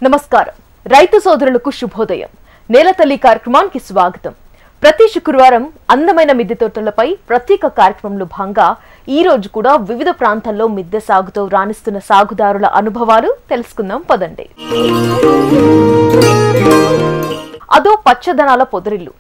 నమస్కారం. రైతు సోదరులకు శుభోదయం. నేలతల్లి కార్యక్రమానికి స్వాగతం. ప్రతి శుక్రవారం అందమైన మిద్దె తోటలపై ప్రత్యేక కార్యక్రమంలో భాగంగా ఈ రోజు కూడా వివిధ ప్రాంతాల్లో మిద్దె సాగుతో రాణిస్తున్న సాగుదారుల అనుభవాలు తెలుసుకుందాం పదండి. అదో పచ్చదనాల పొదరిల్లు,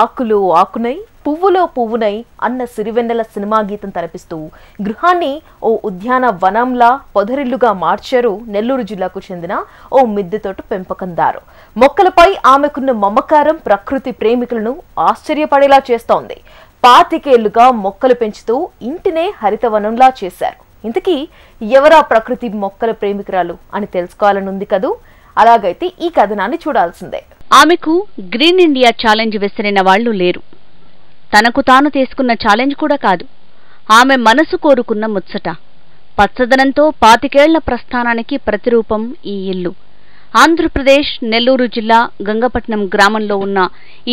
ఆకులు ఆకునై పువ్వులో పువ్వునై అన్న సిరివెన్నెల సినిమా గీతం తలపిస్తూ గృహాన్ని ఓ ఉద్యాన వనంలా పొదరిల్లుగా మార్చారు నెల్లూరు జిల్లాకు చెందిన ఓ మిద్దె తోట పెంపకందారు. మొక్కలపై ఆమెకున్న మమకారం ప్రకృతి ప్రేమికులను ఆశ్చర్యపడేలా చేస్తోంది. 25 ఏళ్లుగా మొక్కలు పెంచుతూ ఇంటినే హరితవనంలా చేశారు. ఇంతకీ ఎవరా ప్రకృతి మొక్కల ప్రేమికురాలు అని తెలుసుకోవాలనుంది కదూ. అలాగైతే ఈ కథనాన్ని చూడాల్సిందే. ఆమెకు గ్రీన్ ఇండియా ఛాలెంజ్ విసిరిన వాళ్లు లేరు. తనకు తాను తీసుకున్న ఛాలెంజ్ కూడా కాదు, ఆమె మనసు కోరుకున్న ముచ్చట. పచ్చదనంతో 25 ఏళ్ల ప్రస్థానానికి ప్రతిరూపం ఈ ఇల్లు. ఆంధ్రప్రదేశ్ నెల్లూరు జిల్లా గంగపట్నం గ్రామంలో ఉన్న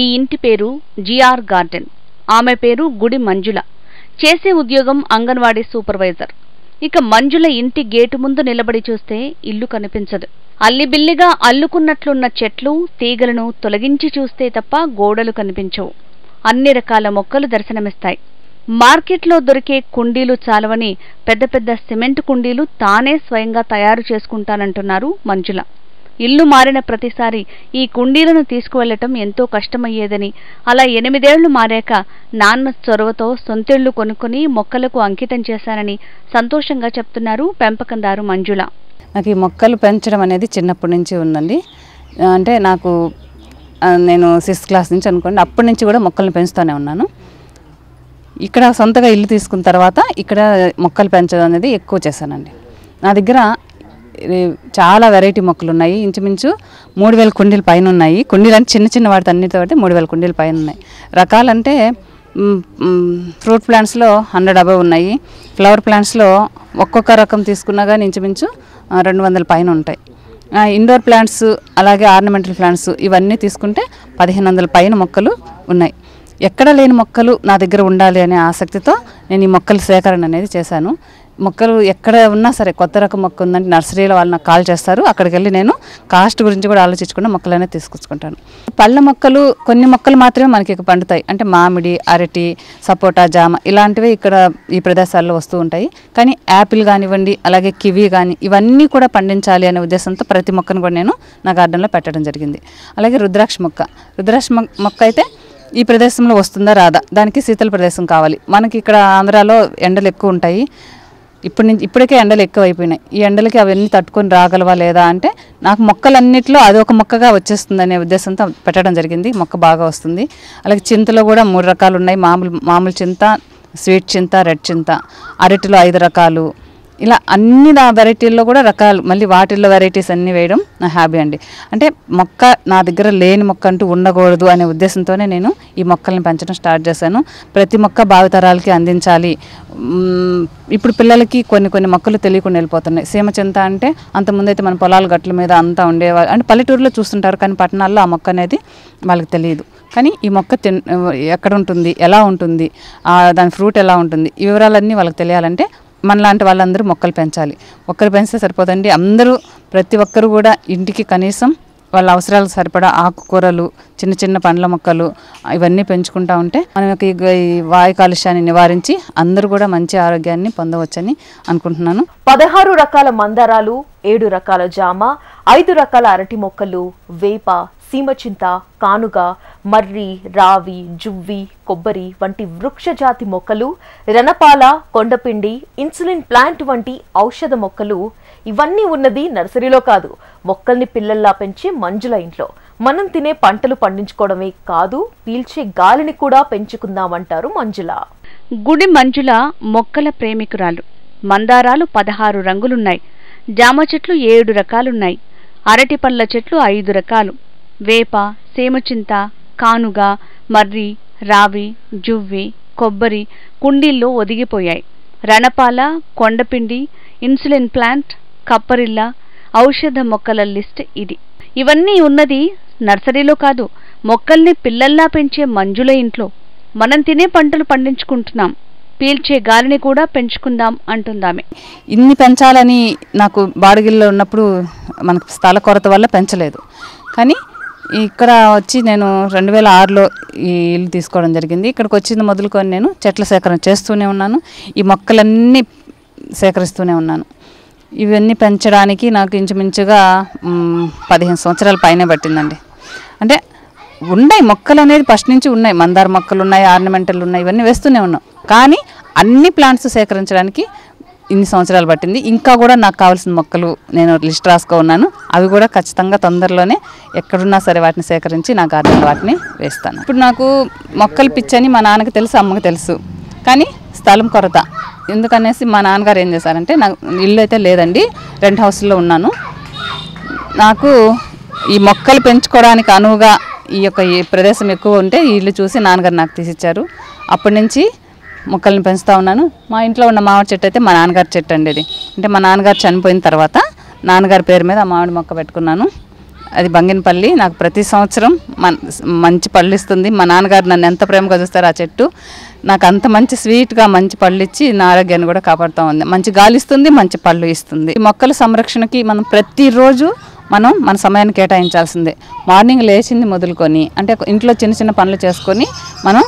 ఈ ఇంటి పేరు జిఆర్ గార్డెన్. ఆమె పేరు గుడి మంజుల. చేసే ఉద్యోగం అంగన్వాడీ సూపర్వైజర్. ఇక మంజుల ఇంటి గేటు ముందు నిలబడి చూస్తే ఇల్లు కనిపించదు. అల్లిబిల్లిగా అల్లుకున్నట్లున్న చెట్లు తీగలను తొలగించి చూస్తే తప్ప గోడలు కనిపించవు. అన్ని రకాల మొక్కలు దర్శనమిస్తాయి. మార్కెట్లో దొరికే కుండీలు చాలవని పెద్ద పెద్ద సిమెంట్ కుండీలు తానే స్వయంగా తయారు చేసుకుంటానంటున్నారు మంజుల. ఇల్లు మారిన ప్రతిసారి ఈ కుండీలను తీసుకువెళ్లటం ఎంతో కష్టమయ్యేదని, అలా 8 ఏళ్లు మారాక నాన్న చొరవతో సొంతిళ్లు కొనుక్కుని మొక్కలకు అంకితం చేశానని సంతోషంగా చెప్తున్నారు పెంపకందారు మంజుల. నాకు ఈ మొక్కలు పెంచడం అనేది చిన్నప్పటి నుంచి ఉందండి. అంటే నేను 6th క్లాస్ నుంచి అనుకోండి, అప్పటి నుంచి కూడా మొక్కలను పెంచుతూనే ఉన్నాను. ఇక్కడ సొంతగా ఇల్లు తీసుకున్న తర్వాత ఇక్కడ మొక్కలు పెంచడం అనేది ఎక్కువ చేశానండి. నా దగ్గర చాలా వెరైటీ మొక్కలు ఉన్నాయి. ఇంచుమించు 3000 కుండీల పైన ఉన్నాయి. కుండీలు అంటే చిన్న చిన్న వాటితో అన్నిటితో బట్టి 3000 కుండీల పైన ఉన్నాయి. రకాలంటే ఫ్రూట్ ప్లాంట్స్లో 100 above ఉన్నాయి. ఫ్లవర్ ప్లాంట్స్లో ఒక్కొక్క రకం తీసుకున్నా కానీ ఇంచుమించు 200 పైన ఉంటాయి. ఇండోర్ ప్లాంట్స్ అలాగే ఆర్నమెంటల్ ప్లాంట్స్ ఇవన్నీ తీసుకుంటే 1500 పైన మొక్కలు ఉన్నాయి. ఎక్కడ లేని మొక్కలు నా దగ్గర ఉండాలి అనే ఆసక్తితో నేను ఈ మొక్కల సేకరణ అనేది చేశాను. మొక్కలు ఎక్కడ ఉన్నా సరే కొత్త రకం మొక్క ఉందంటే నర్సరీలో వాళ్ళు నాకు కాల్ చేస్తారు. అక్కడికి వెళ్ళి నేను కాస్ట్ గురించి కూడా ఆలోచించకుండా మొక్కలు అనేది తీసుకొచ్చుకుంటాను. పళ్ళ మొక్కలు కొన్ని మొక్కలు మాత్రమే మనకి ఇక్కడ పండుతాయి. అంటే మామిడి, అరటి, సపోటా, జామ ఇలాంటివి ఇక్కడ ఈ ప్రదేశాల్లో వస్తూ ఉంటాయి. కానీ యాపిల్ కానివ్వండి, అలాగే కివీ కానీ ఇవన్నీ కూడా పండించాలి అనే ఉద్దేశంతో ప్రతి మొక్కను కూడా నేను నా గార్డెన్లో పెట్టడం జరిగింది. అలాగే రుద్రాక్ష మొక్క అయితే ఈ ప్రదేశంలో వస్తుందా రాదా, దానికి శీతల ప్రదేశం కావాలి. మనకి ఇక్కడ ఆంధ్రాలో ఎండలు ఎక్కువ ఉంటాయి. ఇప్పటికే ఎండలు ఎక్కువ అయిపోయినాయి. ఈ ఎండలకి అవన్నీ తట్టుకొని రాగలవా లేదా అంటే నాకు మొక్కలన్నింటిలో అది ఒక మొక్కగా వచ్చేస్తుంది అనే ఉద్దేశంతో పెట్టడం జరిగింది. మొక్క బాగా వస్తుంది. అలాగే చింతలో కూడా 3 రకాలు ఉన్నాయి. మామూలు చింత, స్వీట్ చింత, రెడ్ చింత. అరటిలో 5 రకాలు. ఇలా అన్ని నా వెరైటీల్లో కూడా రకాలు, మళ్ళీ వాటిల్లో వెరైటీస్ అన్నీ వేయడం నా హ్యాబీ అండి. అంటే మొక్క నా దగ్గర లేని మొక్క అంటూ ఉండకూడదు అనే ఉద్దేశంతోనే నేను ఈ మొక్కల్ని పెంచడం స్టార్ట్ చేశాను. ప్రతి మొక్క భావితరాలకి అందించాలి. ఇప్పుడు పిల్లలకి కొన్ని మొక్కలు తెలియకుండా వెళ్ళిపోతున్నాయి. సీమ చింత అంటే అంతకుముందైతే మన పొలాల గట్ల మీద అంతా ఉండేవాళ్ళు, అంటే పల్లెటూరులో చూస్తుంటారు. కానీ పట్టణాల్లో ఆ మొక్క అనేది వాళ్ళకి తెలియదు. కానీ ఈ మొక్క ఎక్కడ ఉంటుంది, ఎలా ఉంటుంది, దాని ఫ్రూట్ ఎలా ఉంటుంది, ఈ వివరాలన్నీ వాళ్ళకి తెలియాలంటే మనలాంటి వాళ్ళందరూ మొక్కలు పెంచాలి. ఒక్కరు పెంచితే సరిపోదండి. అందరూ ప్రతి ఒక్కరు కూడా ఇంటికి కనీసం వాళ్ళ అవసరాలకు సరిపడా ఆకుకూరలు, చిన్న చిన్న పండ్ల మొక్కలు ఇవన్నీ పెంచుకుంటూ ఉంటే మనకి ఈ వాయు కాలుష్యాన్ని నివారించి అందరూ కూడా మంచి ఆరోగ్యాన్ని పొందవచ్చని అనుకుంటున్నాను. 16 రకాల మందారాలు, 7 రకాల జామ, 5 రకాల అరటి మొక్కలు, వేప, సీమచింత, కానుగ, మర్రి, రావి, జువ్వి, కొబ్బరి వంటి వృక్షజాతి మొక్కలు, రణపాల, కొండపిండి, ఇన్సులిన్ ప్లాంట్ వంటి ఔషధ మొక్కలు ఇవన్నీ ఉన్నది నర్సరీలో కాదు, మొక్కల్ని పిల్లల్లా పెంచే మంజుల ఇంట్లో. మనం తినే పంటలు పండించుకోవడమే కాదు, పీల్చే గాలిని కూడా పెంచుకుందామంటారు మంజుల. గుడి మంజుల మొక్కల ప్రేమికురాలు. మందారాలు 16 రంగులున్నాయి. జామ చెట్లు 7 రకాలున్నాయి. అరటి పళ్ళ చెట్లు 5 రకాలు. వేప, సేమచింత, కానుగ, మర్రి, రావి, జువ్వి, కొబ్బరి కుండీల్లో ఒదిగిపోయాయి. రణపాల, కొండపిండి, ఇన్సులిన్ ప్లాంట్, కప్పరిల్ల, ఔషధ మొక్కల లిస్ట్ ఇది. ఇవన్నీ ఉన్నది నర్సరీలో కాదు, మొక్కల్ని పిల్లల్లా పెంచే మంజుల ఇంట్లో. మనం తినే పంటలు పండించుకుంటున్నాం. పీల్చే గాలిని కూడా పెంచుకుందాం అంటుందామె. ఇన్ని పెంచాలని నాకు బాడిగిల్లో ఉన్నప్పుడు మనకు స్థల కొరత వల్ల పెంచలేదు. కానీ ఇక్కడ వచ్చి నేను 2006లో ఈ ఇల్లు తీసుకోవడం జరిగింది. ఇక్కడికి వచ్చింది మొదలుకొని నేను చెట్ల సేకరణ చేస్తూనే ఉన్నాను. ఈ మొక్కలన్నీ సేకరిస్తూనే ఉన్నాను. ఇవన్నీ పెంచడానికి నాకు ఇంచుమించుగా 15 సంవత్సరాల పైనే పట్టిందండి. అంటే ఉన్నాయి మొక్కలు అనేది ఫస్ట్ నుంచి ఉన్నాయి. మందార మొక్కలు ఉన్నాయి, ఆర్నమెంటల్ ఉన్నాయి, ఇవన్నీ వేస్తూనే ఉన్నాం. కానీ అన్ని ప్లాంట్స్ సేకరించడానికి ఇన్ని సంవత్సరాలు పట్టింది. ఇంకా కూడా నాకు కావాల్సిన మొక్కలు నేను లిస్ట్ రాసుకో ఉన్నాను. అవి కూడా ఖచ్చితంగా తొందరలోనే ఎక్కడున్నా సరే వాటిని సేకరించి నా గార్డెన్లో వాటిని వేస్తాను. ఇప్పుడు నాకు మొక్కలు పిచ్చని మా నాన్నకి తెలుసు, అమ్మకి తెలుసు. కానీ స్థలం కొరత ఎందుకనేసి మా నాన్నగారు ఏం చేశారంటే, నాకు ఇల్లు అయితే లేదండి, రెంట్ హౌస్లో ఉన్నాను. నాకు ఈ మొక్కలు పెంచుకోవడానికి అనువుగా ఈ ప్రదేశం ఎక్కువ ఉంటే ఈ ఇల్లు చూసి నాన్నగారు నాకు తీసిచ్చారు. అప్పటి నుంచి మొక్కల్ని పెంచుతూ ఉన్నాను. మా ఇంట్లో ఉన్న మామిడి చెట్టు అయితే మా నాన్నగారి చెట్టు అండి. అది అంటే మా నాన్నగారు చనిపోయిన తర్వాత నాన్నగారి పేరు మీద ఆ మామిడి మొక్క పెట్టుకున్నాను. అది బంగినపల్లి. నాకు ప్రతి సంవత్సరం మంచి పళ్ళు ఇస్తుంది. మా నాన్నగారు నన్ను ఎంత ప్రేమగా చూస్తారు ఆ చెట్టు. నాకు అంత మంచి స్వీట్గా మంచి పళ్ళు ఇచ్చి నా ఆరోగ్యాన్ని కూడా కాపాడుతూ ఉంది. మంచి గాలి ఇస్తుంది, మంచి పళ్ళు ఇస్తుంది. ఈ మొక్కల సంరక్షణకి మనం ప్రతిరోజు మన సమయాన్ని కేటాయించాల్సిందే. మార్నింగ్ లేచింది మొదలుకొని అంటే ఇంట్లో చిన్న చిన్న పనులు చేసుకొని మనం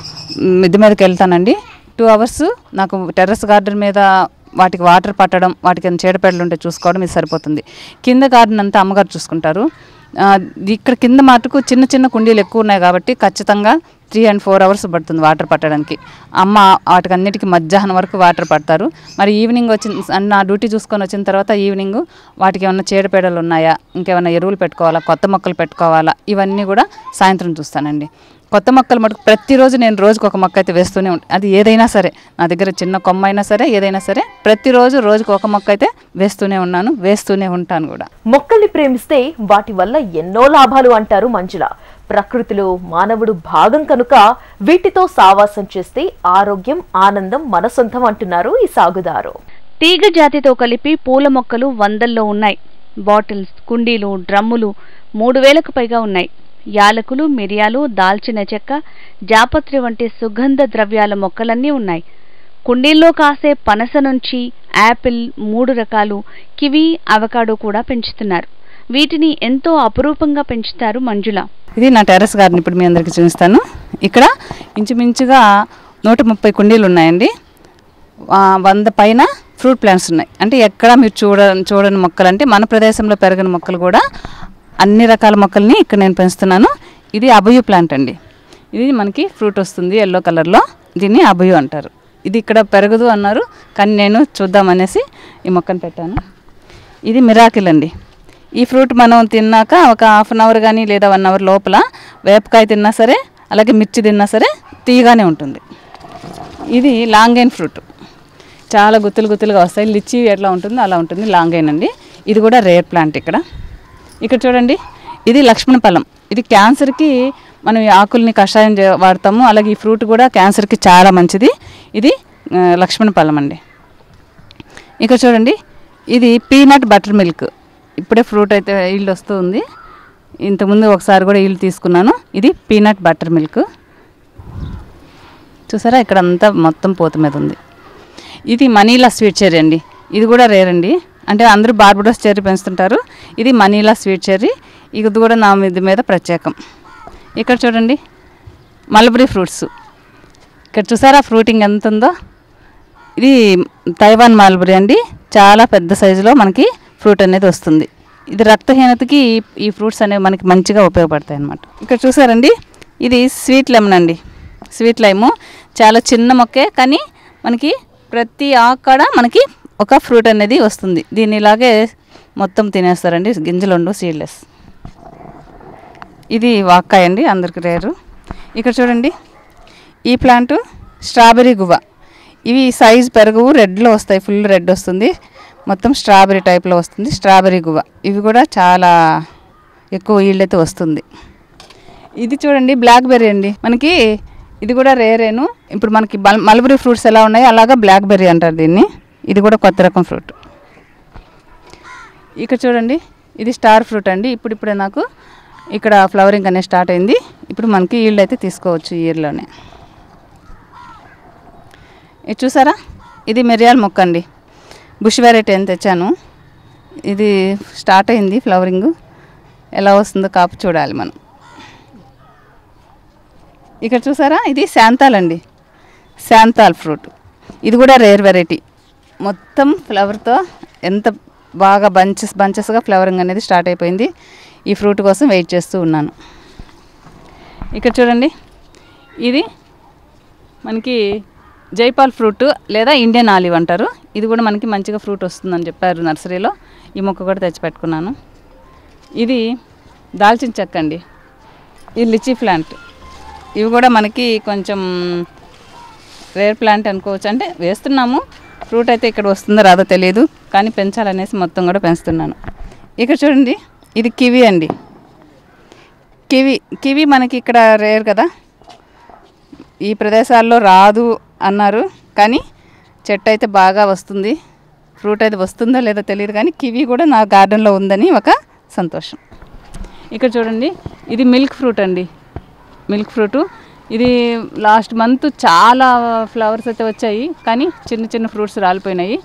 మిద్దె మీదకి వెళ్తానండి. 2 అవర్స్ నాకు టెర్రస్ గార్డెన్ మీద వాటికి వాటర్ పట్టడం, వాటికి చీడపేడలు ఉంటే చూసుకోవడం ఇది సరిపోతుంది. కింద గార్డెన్ అంతా అమ్మగారు చూసుకుంటారు. ఇక్కడ కింద మటుకు చిన్న చిన్న కుండీలు ఎక్కువ ఉన్నాయి కాబట్టి ఖచ్చితంగా 3 and 4 అవర్స్ పడుతుంది వాటర్ పట్టడానికి. అమ్మ వాటికి అన్నిటికీ మధ్యాహ్నం వరకు వాటర్ పడతారు. మరి ఈవినింగ్ నా డ్యూటీ చూసుకొని వచ్చిన తర్వాత ఈవినింగ్ వాటికి ఏమైనా చీడపేడలు ఉన్నాయా, ఇంకేమైనా ఎరువులు పెట్టుకోవాలా, కొత్త మొక్కలు పెట్టుకోవాలా, ఇవన్నీ కూడా సాయంత్రం చూస్తానండి. కొత్త మొక్కలు మటుకు ప్రతిరోజు నేను రోజుకు ఒక మొక్క అయితే వేస్తూనే ఉంటాను. అది ఏదైనా సరే, నా దగ్గర చిన్న కొమ్మ అయినా సరే ఏదైనా సరే ప్రతిరోజు రోజుకు ఒక మొక్క అయితే వేస్తూనే ఉన్నాను, వేస్తూనే ఉంటాను కూడా. మొక్కల్ని ప్రేమిస్తే వాటి వల్ల ఎన్నో లాభాలు అంటారు మంజుల. ప్రకృతిలో మానవుడు భాగం కనుక వీటితో సావాసం చేస్తే ఆరోగ్యం, ఆనందం మన సొంతం అంటున్నారు ఈ సాగుదారు. తీగ జాతితో కలిపి పూల మొక్కలు 100ల్లో ఉన్నాయి. బాటిల్స్, కుండీలు, డ్రమ్ములు 3000కు పైగా ఉన్నాయి. యాలకులు, మిరియాలు, దాల్చిన చెక్క, జాపత్రి వంటి సుగంధ ద్రవ్యాల మొక్కలన్నీ ఉన్నాయి. కుండీల్లో కాసే పనస నుంచి యాపిల్, 3 రకాలు, కివి, అవకాడో కూడా పెంచుతున్నారు. వీటిని ఎంతో అపురూపంగా పెంచుతారు మంజుల. ఇది నా టెర్రస్ గార్డెన్. ఇప్పుడు మీ అందరికీ చూపిస్తాను. ఇక్కడ ఇంచుమించుగా 130 కుండీలు ఉన్నాయండి. 100 పైన ఫ్రూట్ ప్లాంట్స్ ఉన్నాయి. అంటే ఎక్కడ మీరు చూడని మొక్కలు, అంటే మన ప్రదేశంలో పెరగని మొక్కలు కూడా అన్ని రకాల మొక్కల్ని ఇక్కడ నేను పెంచుతున్నాను. ఇది అభయు ప్లాంట్ అండి. ఇది మనకి ఫ్రూట్ వస్తుంది ఎల్లో కలర్లో. దీన్ని అభయు అంటారు. ఇది ఇక్కడ పెరగదు అన్నారు, కానీ నేను చూద్దామనేసి ఈ మొక్కను పెట్టాను. ఇది మిరాకిల్ అండి. ఈ ఫ్రూట్ మనం తిన్నాక ఒక 1/2 అవర్ కానీ లేదా 1 అవర్ లోపల వేపకాయ తిన్నా సరే, అలాగే మిర్చి తిన్నా సరే తీయగానే ఉంటుంది. ఇది లాంగైన్ ఫ్రూట్. చాలా గుత్తులుగా వస్తాయి. లిచ్చి ఎట్లా ఉంటుందో అలా ఉంటుంది. లాంగైన్ అండి. ఇది కూడా రేర్ ప్లాంట్. ఇక్కడ చూడండి, ఇది లక్ష్మణ ఫలం. ఇది క్యాన్సర్కి మనం ఈ ఆకుల్ని కషాయం వాడతాము. అలాగే ఈ ఫ్రూట్ కూడా క్యాన్సర్కి చాలా మంచిది. ఇది లక్ష్మణ ఫలం అండి. ఇక్కడ చూడండి, ఇది పీనట్ బటర్ మిల్క్. ఇప్పుడే ఫ్రూట్ అయితే ఈల్డ్ వస్తుంది. ఇంతకుముందు ఒకసారి కూడా ఈల్డ్ తీసుకున్నాను. ఇది పీనట్ బటర్ మిల్క్. చూసారా, ఇక్కడ అంతా మొత్తం పూత మీద ఉంది. ఇది మనీలా స్వీట్ చెర్రీ అండి. ఇది కూడా రేర్ అండి. అంటే అందరూ బార్బడోస్ చెర్రీ పెంచుతుంటారు. ఇది మనీలా స్వీట్ చెర్రీ. ఇది కూడా నా మీద ప్రత్యేకం. ఇక్కడ చూడండి, మల్బరీ ఫ్రూట్స్. ఇక్కడ చూసారా ఫ్రూటింగ్ ఎంత ఉందో. ఇది తైవాన్ మల్బరీ అండి. చాలా పెద్ద సైజులో మనకి ఫ్రూట్ అనేది వస్తుంది. ఇది రక్తహీనతకి ఈ ఫ్రూట్స్ అనేవి మనకి మంచిగా ఉపయోగపడతాయి అన్నమాట. ఇక్కడ చూసారండి, ఇది స్వీట్ లెమన్ అండి. స్వీట్ లైము చాలా చిన్న మొక్కే, కానీ మనకి ప్రతి ఆకాడ మనకి ఒక ఫ్రూట్ అనేది వస్తుంది. దీన్ని ఇలాగే మొత్తం తినేస్తారండి, గింజలు ఉండవు, సీడ్లెస్. ఇది వాక్కాయ అండి, అందరికి రేరు. ఇక్కడ చూడండి, ఈ ప్లాంట్ స్ట్రాబెర్రీ గువ్వ. ఇవి సైజ్ పెరగవు, రెడ్లో వస్తాయి, ఫుల్ రెడ్ వస్తుంది, మొత్తం స్ట్రాబెర్రీ టైప్లో వస్తుంది. స్ట్రాబెర్రీ గువ్వ ఇవి కూడా చాలా ఎక్కువ ఈల్డ్ అయితే వస్తుంది. ఇది చూడండి, బ్లాక్బెర్రీ అండి. మనకి ఇది కూడా రేరేను. ఇప్పుడు మనకి మల్బరీ ఫ్రూట్స్ ఎలా ఉన్నాయో అలాగా బ్లాక్బెర్రీ అంటారు దీన్ని. ఇది కూడా కొత్త రకం ఫ్రూట్. ఇక్కడ చూడండి, ఇది స్టార్ ఫ్రూట్ అండి. ఇప్పుడిప్పుడే నాకు ఇక్కడ ఫ్లవరింగ్ అనేది స్టార్ట్ అయింది. ఇప్పుడు మనకి ఈల్డ్ అయితే తీసుకోవచ్చు ఈ ఇయర్లోనే. ఇది చూసారా, ఇది మిరియాల మొక్క అండి. బుష్ వెరైటీ అని తెచ్చాను. ఇది స్టార్ట్ అయింది ఫ్లవరింగ్. ఎలా వస్తుందో కాపు చూడాలి మనం. ఇక్కడ చూసారా, ఇది శాంతాల్ అండి, శాంతాల్ ఫ్రూట్. ఇది కూడా రేర్ వెరైటీ. మొత్తం ఫ్లవర్తో ఎంత బాగా బంచెస్గా ఫ్లవరింగ్ అనేది స్టార్ట్ అయిపోయింది. ఈ ఫ్రూట్ కోసం వెయిట్ చేస్తూ ఉన్నాను. ఇక్కడ చూడండి, ఇది మనకి జైపాల్ ఫ్రూట్ లేదా ఇండియన్ ఆలివ్ అంటారు. ఇది కూడా మనకి మంచిగా ఫ్రూట్ వస్తుందని చెప్పారు నర్సరీలో. ఈ మొక్క కూడా తెచ్చిపెట్టుకున్నాను. ఇది దాల్చిన చెక్క అండి, ఇది లిచీ ప్లాంట్. ఇవి కూడా మనకి కొంచెం రేర్ ప్లాంట్ అనుకోవచ్చు. అంటే వేస్తున్నాము, ఫ్రూట్ అయితే ఇక్కడ వస్తుందో రాదో తెలియదు, కానీ పెంచాలనేసి మొత్తం కూడా పెంచుతున్నాను. ఇక్కడ చూడండి, ఇది కివి అండి. కివి మనకి ఇక్కడ రేర్ కదా, ఈ ప్రదేశాల్లో రాదు అన్నారు, కానీ చెట్టు అయితే బాగా వస్తుంది. ఫ్రూట్ అయితే వస్తుందో లేదో తెలియదు, కానీ కివి కూడా నా గార్డెన్లో ఉందని ఒక సంతోషం. ఇక్కడ చూడండి, ఇది మిల్క్ ఫ్రూట్ అండి. మిల్క్ ఫ్రూటు ఇది లాస్ట్ మంత్ చాలా ఫ్లవర్స్ అయితే వచ్చాయి, కానీ చిన్న చిన్న ఫ్రూట్స్ రాలిపోయినాయి.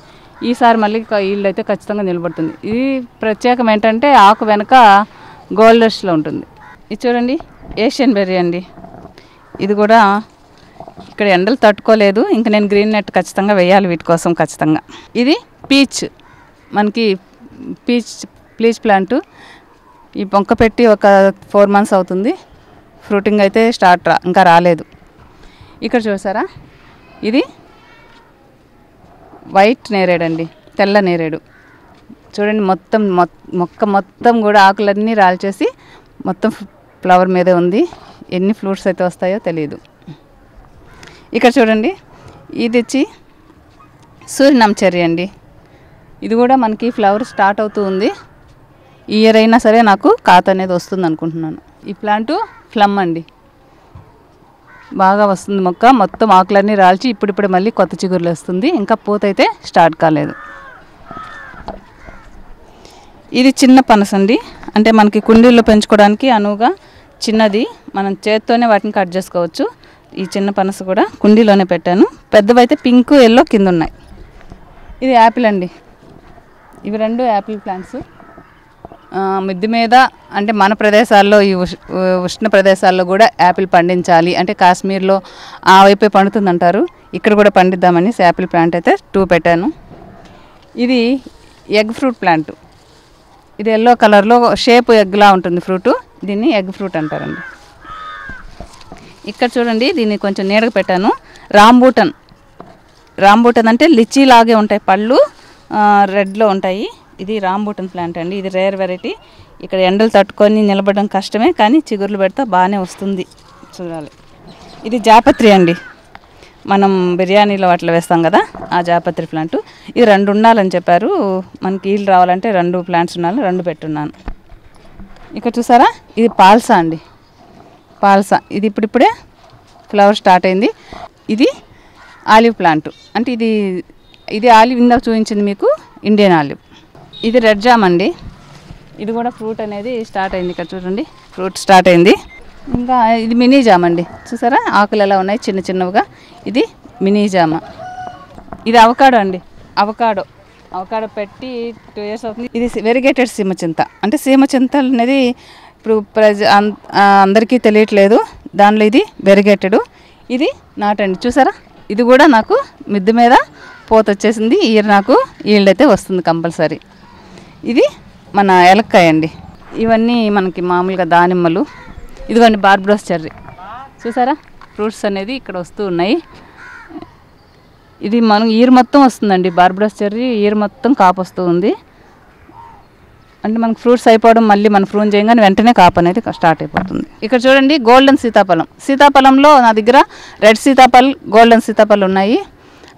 ఈసారి మళ్ళీ ఈల్డ్ అయితే ఖచ్చితంగా నిలబడుతుంది. ఇది ప్రత్యేకం ఏంటంటే ఆకు వెనక గోల్డెష్లో ఉంటుంది. ఇది చూడండి, ఏషియన్ బెర్రీ అండి. ఇది కూడా ఇక్కడ ఎండలు తట్టుకోలేదు, ఇంకా నేను గ్రీన్ నెట్ ఖచ్చితంగా వేయాలి వీటి కోసం ఖచ్చితంగా. ఇది పీచ్, మనకి పీచ్ ప్లాంట్. ఈ మొక్క పెట్టి ఒక 4 months అవుతుంది. ఫ్రూటింగ్ అయితే ఇంకా రాలేదు. ఇక్కడ చూసారా, ఇది వైట్ నేరేడు అండి, తెల్ల నేరేడు. చూడండి, మొక్క మొత్తం కూడా ఆకులన్నీ రాల్చేసి మొత్తం ఫ్లవర్ మీదే ఉంది. ఎన్ని ఫ్రూట్స్ అయితే వస్తాయో తెలియదు. ఇక్కడ చూడండి, ఇది వచ్చి సూరినామ్ చెర్రీ అండి. ఇది కూడా మనకి ఫ్లవర్ స్టార్ట్ అవుతూ ఉంది. ఈ ఇయర్ అయినా సరే నాకు కాత అనేది వస్తుంది అనుకుంటున్నాను. ఈ ప్లాంటు ఫ్లమ్ అండి, బాగా వస్తుంది మొక్క. మొత్తం ఆకులన్నీ రాల్చి ఇప్పుడిప్పుడు మళ్ళీ కొత్త చిగురులు వస్తుంది. ఇంకా పూత అయితే స్టార్ట్ కాలేదు. ఇది చిన్న పనస అండి, అంటే మనకి కుండీల్లో పెంచుకోవడానికి అనువుగా చిన్నది. మనం చేత్తోనే వాటిని కట్ చేసుకోవచ్చు. ఈ చిన్న పనస కూడా కుండీలోనే పెట్టాను. పెద్దవైతే పింక్ ఎల్లో కింద ఉన్నాయి. ఇది యాపిల్ అండి. ఇవి 2 యాపిల్ ప్లాంట్స్. మిద్దె మీద అంటే మన ప్రదేశాల్లో, ఈ ఉష్ణ ప్రదేశాల్లో కూడా యాపిల్ పండించాలి అంటే కాశ్మీర్లో ఆ వైపే పండుతుందంటారు. ఇక్కడ కూడా పండిద్దామని యాపిల్ ప్లాంట్ అయితే 2 పెట్టాను. ఇది ఎగ్ ఫ్రూట్ ప్లాంట్. ఇది ఎల్లో కలర్లో షేప్ ఎగ్లా ఉంటుంది ఫ్రూటు. దీన్ని ఎగ్ ఫ్రూట్ అంటారండి. ఇక్కడ చూడండి, దీన్ని కొంచెం నీడగా పెట్టాను. రాంబూటన్ అంటే లిచీ లాగే ఉంటాయి పళ్ళు, రెడ్లో ఉంటాయి. ఇది రాంబూటన్ ప్లాంట్ అండి. ఇది రేర్ వెరైటీ. ఇక్కడ ఎండలు తట్టుకొని నిలబడడం కష్టమే, కానీ చిగుర్లు పెడితే బాగానే వస్తుంది. చూడాలి. ఇది జాపత్రి అండి, మనం బిర్యానీలో అట్లా వేస్తాం కదా, ఆ జాపత్రి ప్లాంట్. ఇది 2 ఉండాలని చెప్పారు. మనకి ఈల్డ్ రావాలంటే 2 ప్లాంట్స్ ఉండాలి, 2 పెట్టున్నాను. ఇక్కడ చూసారా, ఇది పాల్సా అండి. పాల్సా ఇది ఇప్పుడిప్పుడే ఫ్లవర్ స్టార్ట్ అయింది. ఇది ఆలివ్ ప్లాంట్. అంటే ఇది ఆలివ్ ఇందాక చూపించింది మీకు ఇండియన్ ఆలివ్. ఇది రెడ్ జామ్ అండి. ఇది కూడా ఫ్రూట్ అనేది స్టార్ట్ అయింది. ఇక్కడ చూడండి, ఫ్రూట్ స్టార్ట్ అయింది. ఇంకా ఇది మినీ జామ్ అండి. చూసారా, ఆకులు ఎలా ఉన్నాయి చిన్న చిన్నవిగా. ఇది మినీ జామ. ఇది అవకాడో అండి. అవకాడో పెట్టి 2 years అవుతుంది. ఇది వెరిగేటెడ్ సీమచింత. అంటే సీమచింత అనేది ఇప్పుడు అందరికీ తెలియట్లేదు. దానిలో ఇది వెరిగేటెడ్, ఇది నాటండి. చూసారా, ఇది కూడా నాకు మిద్దె మీద పోత వచ్చేసింది. ఈ ఇయర్ నాకు ఈల్డ్ అయితే వస్తుంది కంపల్సరీ. ఇది మన ఏలక్కాయ అండి. ఇవన్నీ మనకి మామూలుగా దానిమ్మలు. ఇదిగోండి బార్బడోస్ చెర్రీ. చూసారా, ఫ్రూట్స్ అనేది ఇక్కడ వస్తూ ఉన్నాయి. ఇది మనం ఇయర్ మొత్తం వస్తుందండి. బార్బడోస్ చెర్రీ ఇయర్ మొత్తం కాపు వస్తూ ఉంది. అంటే మనకు ఫ్రూట్స్ అయిపోవడం, మళ్ళీ మనం ఫ్రూన్ చేయగానే వెంటనే కాపు అనేది స్టార్ట్ అయిపోతుంది. ఇక్కడ చూడండి, గోల్డెన్ సీతాఫలంలో నా దగ్గర రెడ్ సీతాఫల్, గోల్డెన్ సీతాఫల్ ఉన్నాయి.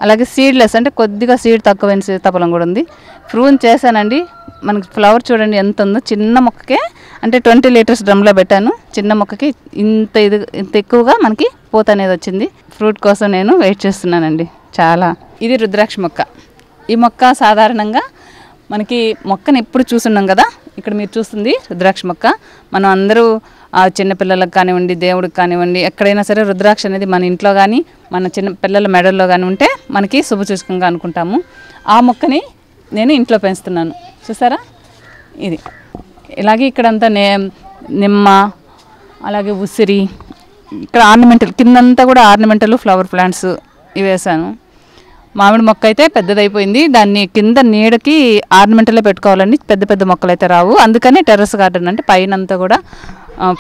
అలాగే సీడ్లెస్ అంటే కొద్దిగా సీడ్ తక్కువైన సీతాఫలం కూడా ఉంది. ఫ్రూన్ చేశానండి. మనకి ఫ్లవర్ చూడండి ఎంత ఉందో. చిన్న మొక్కకే అంటే 20 liters డ్రమ్లో పెట్టాను. చిన్న మొక్కకి ఇంత ఎక్కువగా మనకి పూత అనేది వచ్చింది. ఫ్రూట్ కోసం నేను వెయిట్ చేస్తున్నానండి చాలా. ఇది రుద్రాక్ష మొక్క. ఈ మొక్క సాధారణంగా మనకి మొక్కను ఎప్పుడు చూస్తున్నాం కదా, ఇక్కడ మీరు చూస్తుంది రుద్రాక్ష మొక్క. మనం అందరూ చిన్నపిల్లలకు కానివ్వండి, దేవుడికి కానివ్వండి, ఎక్కడైనా సరే రుద్రాక్ష అనేది మన ఇంట్లో కానీ మన చిన్న పిల్లల మెడల్లో కానీ ఉంటే మనకి శుభసూచకంగా అనుకుంటాము. ఆ మొక్కని నేను ఇంట్లో పెంచుతున్నాను. చూసారా ఇది. ఇలాగే ఇక్కడంతా నిమ్మ, అలాగే ఉసిరి, ఇక్కడ ఆర్నమెంటల్ కిందంతా కూడా ఆర్నమెంటల్ ఫ్లవర్ ప్లాంట్స్ ఇవి వేసాను. మామిడి మొక్క అయితే పెద్దదైపోయింది, దాన్ని కింద నీడకి ఆర్నమెంటలే పెట్టుకోవాలండి, పెద్ద పెద్ద మొక్కలు అయితే రావు. అందుకని టెర్రస్ గార్డెన్ అంటే పైనంతా కూడా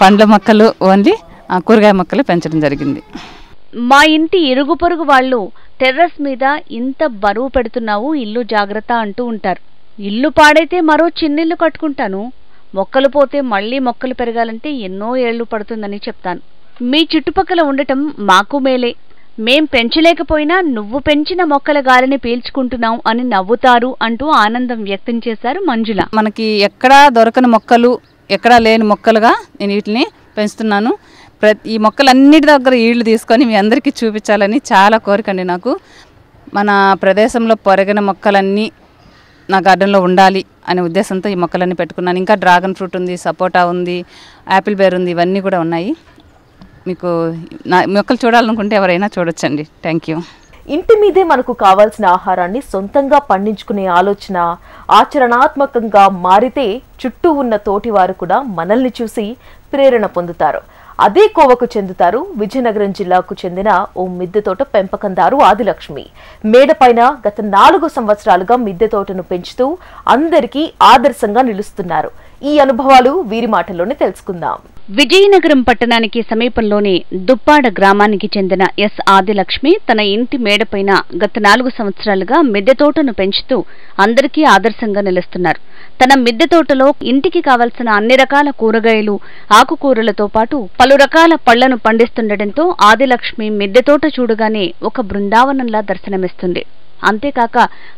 పండ్ల మొక్కలు, ఓన్లీ కూరగాయ మొక్కలు పెంచడం జరిగింది. మా ఇంటి ఇరుగు పొరుగు వాళ్ళు టెర్రస్ మీద ఇంత బరువు పెడుతున్నావు, ఇల్లు జాగ్రత్త అంటూ ఉంటారు. ఇల్లు పాడైతే మరో చిన్నిల్లు కట్టుకుంటాను, మొక్కలు పోతే మళ్ళీ మొక్కలు పెరగాలంటే ఎన్నో ఏళ్లు పడుతుందని చెప్తాను. మీ చుట్టుపక్కల ఉండటం మాకు మేలే, మేం పెంచలేకపోయినా నువ్వు పెంచిన మొక్కల గాలిని పీల్చుకుంటున్నావు అని నవ్వుతారు అంటూ ఆనందం వ్యక్తం చేశారు మంజుల. మనకి ఎక్కడా దొరకని మొక్కలు, ఎక్కడా లేని మొక్కలుగా నేను వీటిని పెంచుతున్నాను. ఈ మొక్కలన్నిటి దగ్గర ఈళ్ళు తీసుకొని మీ అందరికీ చూపించాలని చాలా కోరికండి నాకు. మన ప్రదేశంలో పెరిగిన మొక్కలన్నీ నా గార్డెన్లో ఉండాలి అనే ఉద్దేశంతో ఈ మొక్కలన్నీ పెట్టుకున్నాను. ఇంకా డ్రాగన్ ఫ్రూట్ ఉంది, సపోటా ఉంది, యాపిల్ బేర్ ఉంది, ఇవన్నీ కూడా ఉన్నాయి. మీకు నా మొక్కలు చూడాలనుకుంటే ఎవరైనా చూడొచ్చండి. Thank you. ఇంటి మీదే మనకు కావాల్సిన ఆహారాన్ని సొంతంగా పండించుకునే ఆలోచన ఆచరణాత్మకంగా మారితే చుట్టూ ఉన్న తోటివారు కూడా మనల్ని చూసి ప్రేరణ పొందుతారు. అదే కోవకు చెందుతారు విజయనగరం జిల్లాకు చెందిన ఓ మిద్దె తోట పెంపకందారు ఆదిలక్ష్మి. మేడపైన గత 4 సంవత్సరాలుగా మిద్దె తోటను పెంచుతూ అందరికీ ఆదర్శంగా నిలుస్తున్నారు. ఈ అనుభవాలు వీరి మాటల్లోనే తెలుసుకుందాం. విజయనగరం పట్టణానికి సమీపంలోని దుప్పాడ గ్రామానికి చెందిన ఎస్ ఆదిలక్ష్మి తన ఇంటి మేడపైన గత 4 సంవత్సరాలుగా మిద్దె తోటను పెంచుతూ అందరికీ ఆదర్శంగా నిలుస్తున్నారు. తన మిద్దె తోటలో ఇంటికి కావలసిన అన్ని రకాల కూరగాయలు, ఆకుకూరలతో పాటు పలు రకాల పళ్లను పండిస్తుండటంతో ఆదిలక్ష్మి మిద్దె తోట చూడగానే ఒక బృందావనంలా దర్శనమిస్తుంది. అంతేకాక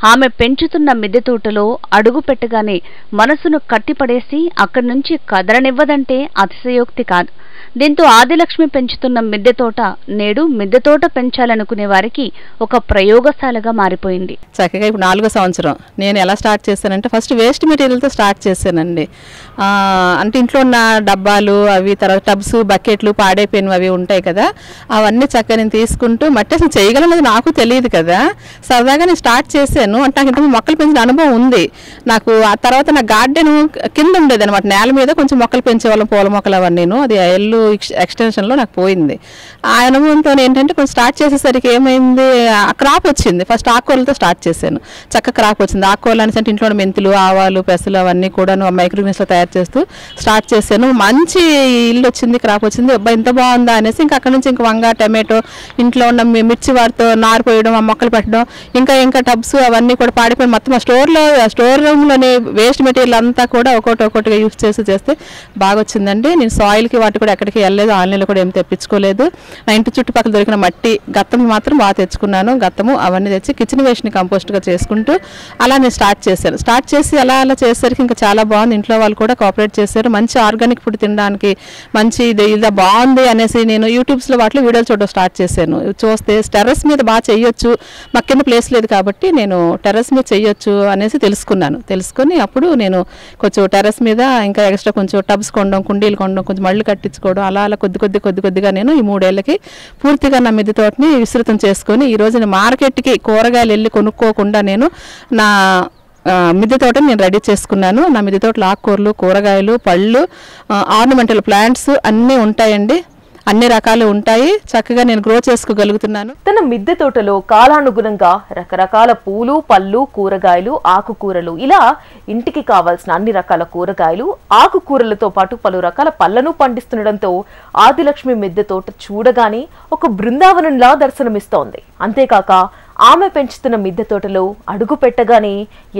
ఆమె పెంచుతున్న మిద్దె తోటలో అడుగు పెట్టగానే మనసును కట్టిపడేసి అక్కడి నుంచి కదలనివ్వదంటే అతిశయోక్తి కాదు. దీంతో ఆదిలక్ష్మి పెంచుతున్న మిద్దె తోట నేడు మిద్దె తోట పెంచాలనుకునే వారికి ఒక ప్రయోగశాలగా మారిపోయింది. చక్కగా ఇప్పుడు 4వ సంవత్సరం నేను ఎలా స్టార్ట్ చేశానంటే ఫస్ట్ వేస్ట్ మెటీరియల్తో స్టార్ట్ చేశానండి. అంటే ఇంట్లో ఉన్న డబ్బాలు అవి, తర్వాత టబ్స్, బకెట్లు పాడైపోయినవి అవి ఉంటాయి కదా, అవన్నీ చక్కగా నేను తీసుకుంటూ మట్టి అసలు చేయగలనేది నాకు తెలియదు కదా, సరదాగా నేను స్టార్ట్ చేశాను. అంటే నాకు ఇంతకు మొక్కలు పెంచిన అనుభవం ఉంది నాకు. ఆ తర్వాత నా గార్డెన్ కింద ఉండేది అనమాట, నేల మీద కొంచెం మొక్కలు పెంచేవాళ్ళం, పూల మొక్కలు అవన్నీ. అది ఎల్లు ఎక్స్టెన్షన్లో నాకు పోయింది. ఆ అనుభవంతో ఏంటంటే కొంచెం స్టార్ట్ చేసేసరికి ఏమైంది, క్రాప్ వచ్చింది. ఫస్ట్ ఆకుకూరలతో స్టార్ట్ చేశాను, చక్కగా క్రాప్ వచ్చింది. ఆకుకూరలు అనేసి ఇంట్లో మెంతులు, ఆవాలు, పెసలు అవన్నీ కూడా మైక్రోగ్రీన్స్లో తయారు చేస్తూ స్టార్ట్ చేశాను. మంచి ఇల్లు వచ్చింది, క్రాప్ వచ్చింది. అబ్బాయి ఇంత బాగుందా అనేసి ఇంకా అక్కడ నుంచి ఇంకా వంగ, టమాటో, ఇంట్లో ఉన్న మిర్చి వాటితో నారు పోయడం, ఆ మొక్కలు పెట్టడం, ఇంకా టబ్స్ అవన్నీ కూడా పాడిపోయి మొత్తం స్టోర్ రూమ్లోని వేస్ట్ మెటీరియల్ అంతా కూడా ఒక్కొక్కటిగా యూజ్ చేస్తే బాగా వచ్చిందండి. నేను సాయిల్కి వాటి కూడా ఎక్కడికి వెళ్ళలేదు, ఆన్లైన్లో కూడా ఏం తెప్పించుకోలేదు. నా ఇంటి చుట్టుపక్కల దొరికిన మట్టి, గత్తము మాత్రం బాగా తెచ్చుకున్నాను. గత్తము అవన్నీ తెచ్చి కిచెన్ వేస్ట్ని కంపోస్ట్గా చేసుకుంటూ అలా నేను స్టార్ట్ చేశాను. స్టార్ట్ చేసి అలా చేసేసరికి ఇంకా చాలా బాగుంది. ఇంట్లో వాళ్ళు కూడా కోఆపరేట్ చేశారు. మంచి ఆర్గానిక్ ఫుడ్ తినడానికి మంచి ఇలా బాగుంది అనేసి నేను యూట్యూబ్స్లో వాటిలో వీడియోలు చూడడం స్టార్ట్ చేశాను. చూస్తే టెర్రస్ మీద బాగా చేయొచ్చు, మాకు కింద ప్లేస్ లేదు కాబట్టి నేను టెర్రస్ మీద చేయొచ్చు అనేసి తెలుసుకొని అప్పుడు నేను కొంచెం టెర్రస్ మీద ఇంకా ఎక్స్ట్రా కొంచెం టబ్స్ కొనడం, కుండీలు కొనడం, కొంచెం మళ్ళు కట్టించుకోవడం, అలా కొద్దిగా నేను ఈ 3 ఏళ్ళకి పూర్తిగా నా మిద్దె తోటని విస్తృతం చేసుకొని ఈరోజు నేను మార్కెట్కి కూరగాయలు వెళ్ళి కొనుక్కోకుండా నేను నా మిద్దె తోటని నేను రెడీ చేసుకున్నాను. నా మిద్దె తోటలో ఆకుకూరలు, కూరగాయలు, పళ్ళు, ఆర్నమెంటల్ ప్లాంట్స్ అన్నీ ఉంటాయండి. అన్ని రకాలు ఉంటాయి. చక్కగా నేను గ్రో చేసుకోగలుగుతున్నాను. తన మిద్దె తోటలో కాలానుగుణంగా రకరకాల పూలు, పళ్ళు, కూరగాయలు, ఆకుకూరలు, ఇలా ఇంటికి కావాల్సిన అన్ని రకాల కూరగాయలు, ఆకుకూరలతో పాటు పలు రకాల పళ్లను పండిస్తుండటంతో ఆదిలక్ష్మి మిద్దె తోట చూడగానే ఒక బృందావనంలా దర్శనమిస్తోంది. అంతేకాక ఆమె పెంచుతున్న మిద్దె తోటలో అడుగు పెట్టగానే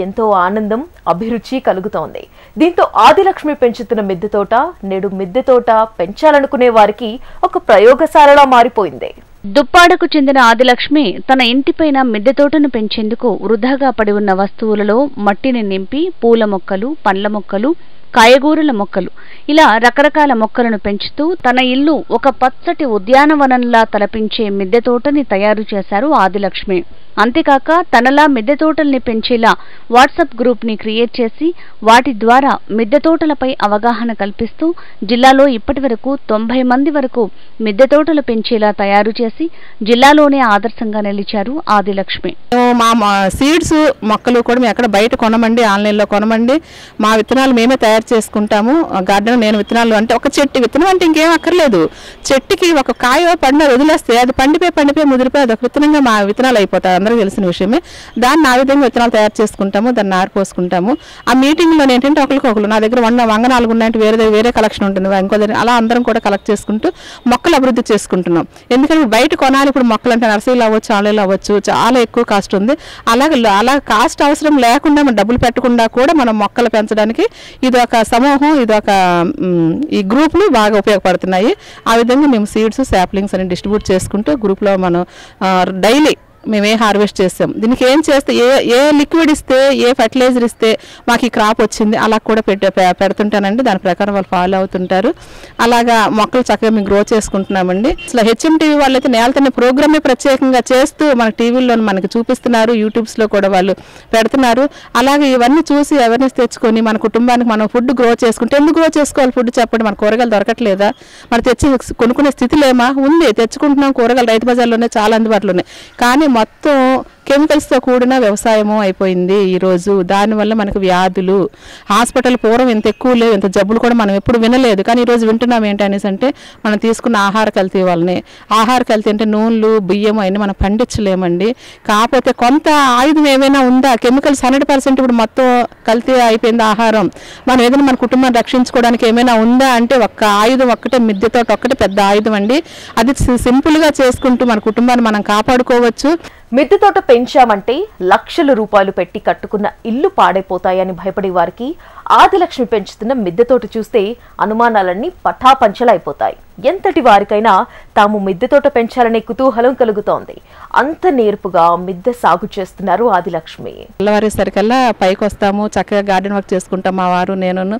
ఎంతో ఆనందం, అభిరుచి కలుగుతోంది. దీంతో ఆదిలక్ష్మి పెంచుతున్న మిద్దె తోట నేడు మిద్దె తోట పెంచాలనుకునే వారికి ఒక ప్రయోగశాలలా మారిపోయింది. దుప్పాడకు చెందిన ఆదిలక్ష్మి తన ఇంటిపైన మిద్దె తోటను పెంచేందుకు వృధాగా పడి ఉన్న వస్తువులలో మట్టిని నింపి పూల మొక్కలు, పండ్ల మొక్కలు, కాయగూరల మొక్కలు, ఇలా రకరకాల మొక్కలను పెంచుతూ తన ఇల్లు ఒక పచ్చటి ఉద్యానవనంలా తలపించే మిద్దె తోటని తయారు చేశారు ఆదిలక్ష్మి. అంతేకాక తనలా మిద్దె తోటల్ని పెంచేలా వాట్సాప్ గ్రూప్ ని క్రియేట్ చేసి వాటి ద్వారా మిద్దె తోటలపై అవగాహన కల్పిస్తూ జిల్లాలో ఇప్పటివరకు 90 మంది వరకు మిద్దె తోటలు పెంచేలా తయారు చేసి జిల్లాలోనే ఆదర్శంగా నిలిచారు ఆదిలక్ష్మి. మా సీడ్స్ మొక్కలు కూడా మేము ఎక్కడ బయట కొనమండి, ఆన్లైన్లో కొనమండి. మా విత్తనాలు మేమే తయారు చేసుకుంటాము. గార్డెన్ నేను విత్తనాలు అంటే ఒక చెట్టు విత్తనం అంటే ఇంకేం అక్కర్లేదు. చెట్టుకి ఒక కాయ పండు వదిలేస్తే అది పండిపోయి ముదిరిపోయి అది ఒక విత్తనంగా మా విత్తనాలు అయిపోతాయి, అందరికీ తెలిసిన విషయమే. దాన్ని ఆ విధంగా విత్తనాలు తయారు చేసుకుంటాము, దాన్ని నారు పోసుకుంటాము. ఆ మీటింగ్లో ఏంటంటే ఒకరికొకరు నా దగ్గర వంగనాలు ఉన్నాయంటే వేరే కలెక్షన్ ఉంటుంది, ఇంకో దగ్గర అలా అందరం కూడా కలెక్ట్ చేసుకుంటూ మొక్కలు అభివృద్ధి చేసుకుంటున్నాం. ఎందుకంటే బయట కొనాలి ఇప్పుడు మొక్కలు అంటే నర్సరీలు అవ్వచ్చు, ఆన్లైన్లో అవ్వచ్చు, చాలా ఎక్కువ కాస్ట్ ఉంది. అలా కాస్ట్ అవసరం లేకుండా మనం డబ్బులు పెట్టకుండా కూడా మనం మొక్కలు పెంచడానికి ఇది ఒక సమూహం, ఇది ఒక ఈ గ్రూపులు బాగా ఉపయోగపడుతున్నాయి. ఆ విధంగా మేము సీడ్స్ శాప్లింగ్స్ అని డిస్ట్రిబ్యూట్ చేసుకుంటూ గ్రూప్లో మనం డైలీ మేమే హార్వెస్ట్ చేస్తాం. దీనికి ఏం చేస్తే ఏ లిక్విడ్ ఇస్తే ఏ ఫర్టిలైజర్ ఇస్తే మాకు ఈ క్రాప్ వచ్చింది అలా కూడా పెడుతుంటానండి. దాని ప్రకారం వాళ్ళు ఫాలో అవుతుంటారు. అలాగా మొక్కలు చక్కగా మేము గ్రో చేసుకుంటున్నామండి. అసలు HMTV వాళ్ళైతే నేలతోనే ప్రోగ్రామే ప్రత్యేకంగా చేస్తూ మన టీవీలో మనకి చూపిస్తున్నారు, యూట్యూబ్స్లో కూడా వాళ్ళు పెడుతున్నారు. అలాగే ఇవన్నీ చూసి అవేర్నెస్ తెచ్చుకొని మన కుటుంబానికి మనం ఫుడ్ గ్రో చేసుకుంటే, ఎందుకు గ్రో చేసుకోవాలి ఫుడ్ చెప్పండి, మన కూరగాయలు దొరకట్లేదా, మనం తెచ్చి కొనుక్కునే స్థితిలేమా ఉంది, తెచ్చుకుంటున్నాం. కూరగాయలు రైతు బజార్లోనే చాలా అందుబాటులో ఉన్నాయి. కానీ మొత్తం కెమికల్స్తో కూడిన వ్యవసాయము అయిపోయింది ఈరోజు. దానివల్ల మనకు వ్యాధులు, హాస్పిటల్ పూర్వం ఎంత ఎక్కువ లేవు, ఎంత జబ్బులు కూడా మనం ఎప్పుడు వినలేదు. కానీ ఈరోజు వింటున్నాం ఏంటనేసి అంటే మనం తీసుకున్న ఆహార కల్తీ వల్లనే. ఆహార కల్తీ అంటే నూనెలు, బియ్యం అవన్నీ మనం పండించలేమండి. కాకపోతే కొంత ఆయుధం ఏమైనా ఉందా, కెమికల్స్ 100% ఇప్పుడు మొత్తం కల్తీ అయిపోయింది ఆహారం. మనం ఏదైనా మన కుటుంబాన్ని రక్షించుకోవడానికి ఏమైనా ఉందా అంటే ఒక్క ఆయుధం ఒక్కటే, మిద్దె తోట ఒక్కటే పెద్ద ఆయుధం అండి. అది సింపుల్గా చేసుకుంటూ మన కుటుంబాన్ని మనం కాపాడుకోవచ్చు. మిద్దె తోట పెంచామంటే లక్షల రూపాయలు పెట్టి కట్టుకున్న ఇల్లు పాడైపోతాయని భయపడే వారికి ఆదిలక్ష్మి పెంచుతున్న మిద్దె తోట చూస్తే అనుమానాలన్నీ పటాపంచలైపోతాయి. ఎంతటి వారికైనా తాము మిద్దె తోట పెంచాలనే కుతూహలం కలుగుతోంది. అంత నేర్పుగా మిద్దె సాగు చేస్తున్నారు ఆదిలక్ష్మి. తెల్లవారేసరికల్లా పైకి వస్తాము, చక్కగా గార్డెన్ వర్క్ చేసుకుంటాం. మా వారు నేను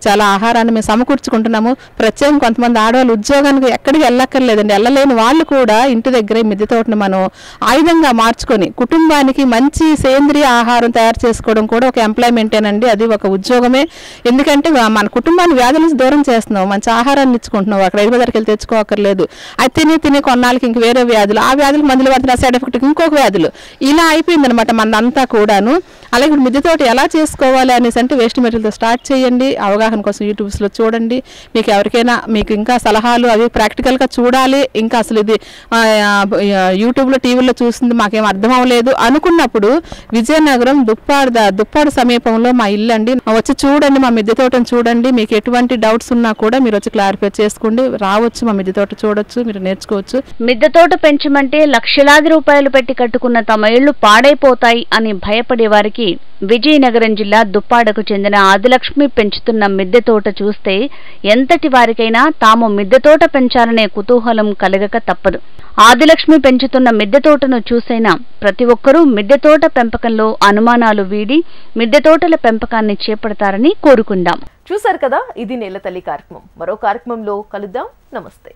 చాలా ఆహారాన్ని మేము సమకూర్చుకుంటున్నాము. ప్రత్యేకంగా కొంతమంది ఆడవాళ్ళు ఉద్యోగానికి ఎక్కడికి వెళ్ళక్కర్లేదండి. వెళ్ళలేని వాళ్ళు కూడా ఇంటి దగ్గరే మిద్దె తోటను మనం ఆయుధంగా మార్చుకొని కుటుంబానికి మంచి సేంద్రియ ఆహారం తయారు చేసుకోవడం కూడా ఒక ఎంప్లాయ్మెంటేనండి. అది ఒక ఉద్యోగమే. ఎందుకంటే మన కుటుంబాన్ని వ్యాధుల నుంచి దూరం చేస్తున్నాం, మంచి ఆహారాన్ని ఇచ్చుకుంటున్నాం. అక్కడ రైతు బజార్కి వెళ్ళి తెచ్చుకోకర్లేదు. అది తినే కొన్నాళ్ళకి ఇంక వేరే వ్యాధులు, ఆ వ్యాధులకు మందులు పడుతున్న సైడ్ ఎఫెక్ట్ ఇంకొక వ్యాధులు, ఇలా అయిపోయిందనమాట మనంతా కూడాను. అలాగే ఇప్పుడు మిద్దె తోట ఎలా చేసుకోవాలి అనేసి అంటే వేస్ట్ మెటీరియల్తో స్టార్ట్ చేయండి. అవగాహన కోసం యూట్యూబ్స్లో చూడండి. మీకు ఎవరికైనా మీకు ఇంకా సలహాలు అవి ప్రాక్టికల్గా చూడాలి, ఇంకా అసలు ఇది యూట్యూబ్లో టీవీలో చూస్తుంది మాకేం అర్థం అవ్వలేదు అనుకున్నప్పుడు విజయనగరం దుప్పాడు సమీపంలో మా ఇల్లు అండి. వచ్చి చూడండి, మా మిద్దె తోటను చూడండి. మీకు ఎటువంటి డౌట్స్ ఉన్నా కూడా మీరు వచ్చి క్లారిఫై చేసుకోండి. రావచ్చు, మా మిద్దె తోట చూడొచ్చు, మీరు నేర్చుకోవచ్చు. మిద్దె తోట పెంచమంటే లక్షలాది రూపాయలు పెట్టి కట్టుకున్న తమ ఇళ్లు పాడైపోతాయి అని భయపడే వారికి విజయనగరం జిల్లా దుప్పాడకు చెందిన ఆదిలక్ష్మి పెంచుతున్న మిద్దె తోట చూస్తే ఎంతటి వారికైనా తాము మిద్దె తోట పెంచాలనే కుతూహలం కలగక తప్పదు. ఆదిలక్ష్మి పెంచుతున్న మిద్దె తోటను చూసైనా ప్రతి ఒక్కరూ మిద్దె తోట పెంపకంలో అనుమానాలు వీడి మిద్దె తోటల పెంపకాన్ని చేపడతారని కోరుకుందాం. చూశారు కదా, ఇది నేల తల్లి కార్యక్రమం. మరో కార్యక్రమంలో కలుద్దాం. నమస్తే.